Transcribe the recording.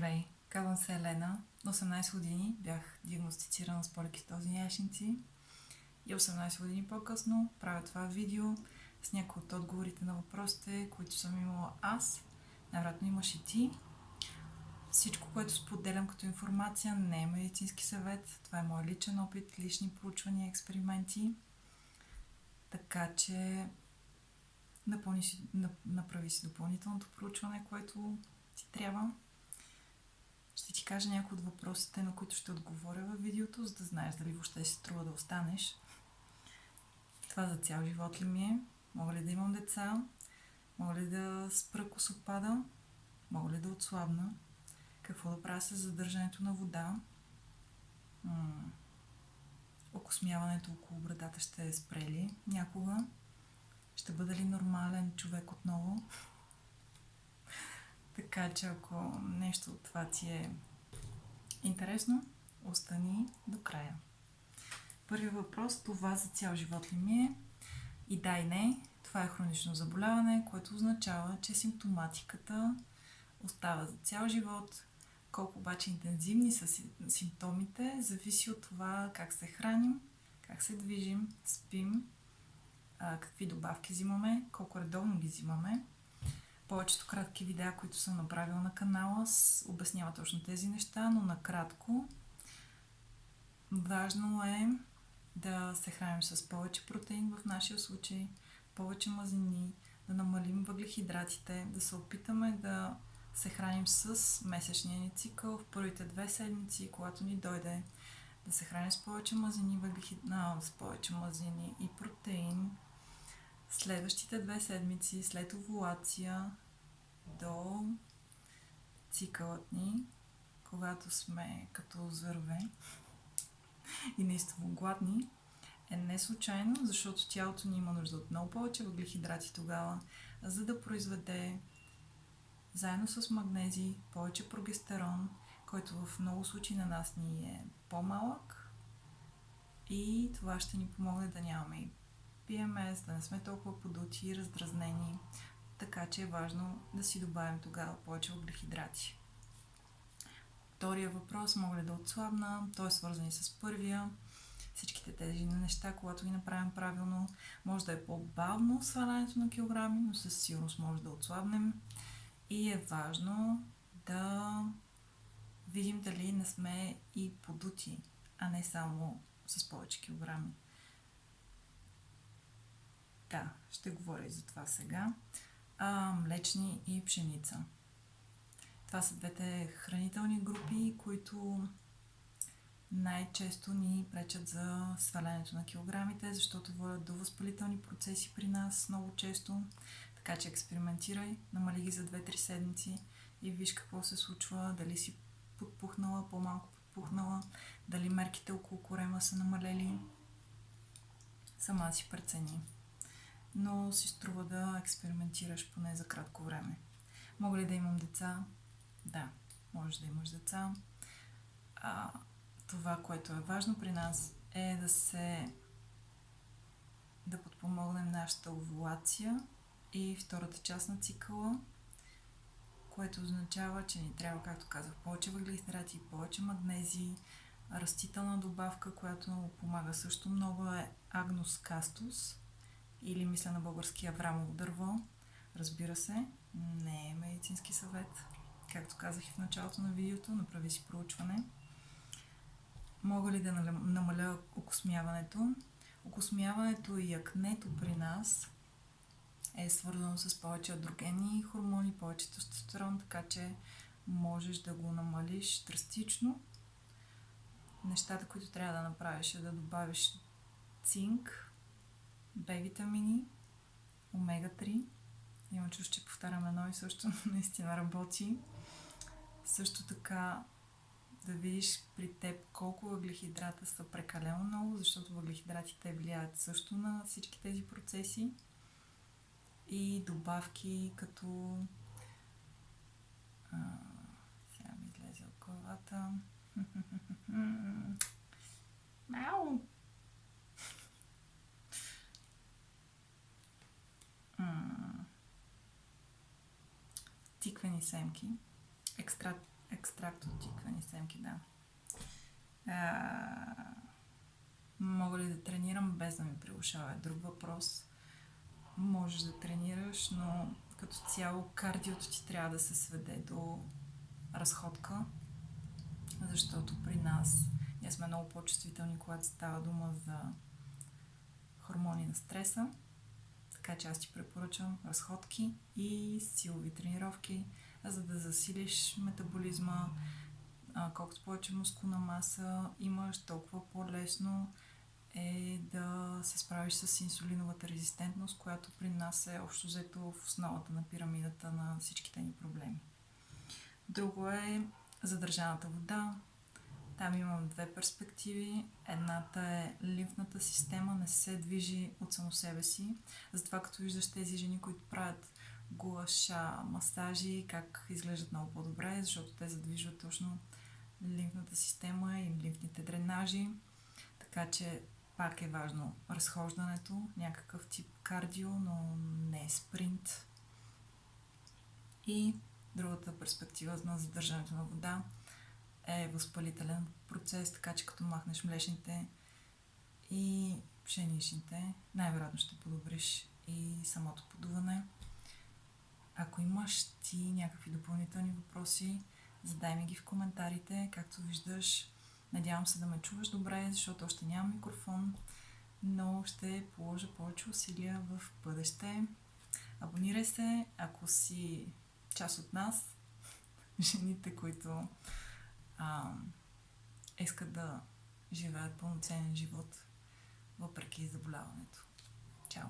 Здравей, казвам се Елена. На 18 години бях диагностицирана с поликистози яйчници и 18 години по-късно правя това видео с някои от отговорите на въпросите, които съм имала аз. Най-вероятно имаш и ти. Всичко, което споделям като информация, не е медицински съвет. Това е мой личен опит, лични проучвания, експерименти. Така че направи си допълнителното проучване, което ти трябва. Ще ти кажа някои от въпросите, на които ще отговоря във видеото, за да знаеш дали въобще си струва да останеш. Това за цял живот ли ми е? Мога ли да имам деца? Мога ли да спра косопада? Мога ли да отслабна? Какво да правя с задържането на вода? Окосмяването около брадата ще спре ли някога? Ще бъда ли нормален човек отново? Така че ако нещо от това ти е интересно, остани до края. Първият въпрос: това за цял живот ли ми е? И да, и не. Това е хронично заболяване, което означава, че симптоматиката остава за цял живот. Колко обаче интензивни са симптомите, зависи от това как се храним, как се движим, спим, какви добавки взимаме, колко редовно ги взимаме. Повечето кратки видеа, които съм направила на канала, обяснява точно тези неща, но накратко. Важно е да се храним с повече протеин в нашия случай, повече мазнини, да намалим въглехидратите, да се опитаме да се храним с месечния ни цикъл в първите 2 седмици, когато ни дойде, да се храним с повече мазнини, с повече мазнини и протеин. Следващите 2 седмици след овулация до цикълът ни, когато сме като зърве и неистово гладни, е не случайно, защото тялото ни има нужда от много повече въглехидрати тогава, за да произведе заедно с магнезий повече прогестерон, който в много случаи на нас ни е по-малък, и това ще ни помогне да нямаме и PMS, да не сме толкова подути и раздразнени, така че е важно да си добавим тогава повече въглехидрати. Втория въпрос: мога ли да отслабна? Той е свързан и с първия. Всичките тези неща, когато ги направим правилно, може да е по-бавно свалянето на килограми, но със сигурност може да отслабнем. И е важно да видим дали не сме и подути, а не само с повече килограми. Да, ще говоря и за това сега. Млечни и пшеница. Това са двете хранителни групи, които най-често ни пречат за свалянето на килограмите, защото водят до възпалителни процеси при нас много често. Така че експериментирай, намали ги за 2-3 седмици и виж какво се случва, дали си подпухнала, по-малко подпухнала, дали мерките около корема са намалели. Сама си прецени. Но си струва да експериментираш поне за кратко време. Мога ли да имам деца? Да, можеш да имаш деца. Това, което е важно при нас, е да подпомогнем нашата овулация и втората част на цикъла, което означава, че ни трябва, както казах, повече въглехидрати, повече магнезии. Растителна добавка, която помага също много, е Agnus castus, или мисля на български Аврамово дърво. Разбира се, не е медицински съвет. Както казах и в началото на видеото, направи си проучване. Мога ли да намаля окосмяването? Окосмяването и акнето при нас е свързано с повече андрогенни хормони, повече тестостерон, така че можеш да го намалиш драстично. Нещата, които трябва да направиш, е да добавиш цинк, Б-витамини, омега-3. Имам чувство, че повтарям едно и също, наистина работи. Също така да видиш при теб колко въглехидрата са прекалено много, защото въглехидратите влияят също на всички тези процеси. И добавки като... сега ми излезе от главата. Мяу! Тиквени семки, Екстракт от тиквени семки, да. Мога ли да тренирам без да ми прилушава? Е друг въпрос. Можеш да тренираш, но като цяло кардиото ти трябва да се сведе до разходка, защото при нас ние сме много по-чувствителни, когато става дума за хормони на стреса. Така че аз ти препоръчвам разходки и силови тренировки, за да засилиш метаболизма. Колкото повече мускулна маса имаш, толкова по-лесно е да се справиш с инсулиновата резистентност, която при нас е общо взето в основата на пирамидата на всичките ни проблеми. Друго е задържаната вода. Там имам две перспективи. Едната е лимфната система не се движи от само себе си. Затова като виждаш тези жени, които правят гуаша, масажи, как изглеждат много по-добре, защото те задвижват точно лимфната система и лимфните дренажи. Така че пак е важно разхождането, някакъв тип кардио, но не спринт. И другата перспектива на задържането на вода е възпалителен процес, така че като махнеш млечните и пшеничните, най-вероятно ще подобриш и самото подуване. Ако имаш ти някакви допълнителни въпроси, задай ми ги в коментарите. Както виждаш, надявам се да ме чуваш добре, защото още нямам микрофон, но ще положа повече усилия в бъдеще. Абонирай се, ако си част от нас, жените, които искат да живеят пълноценен живот въпреки заболяването. Чао!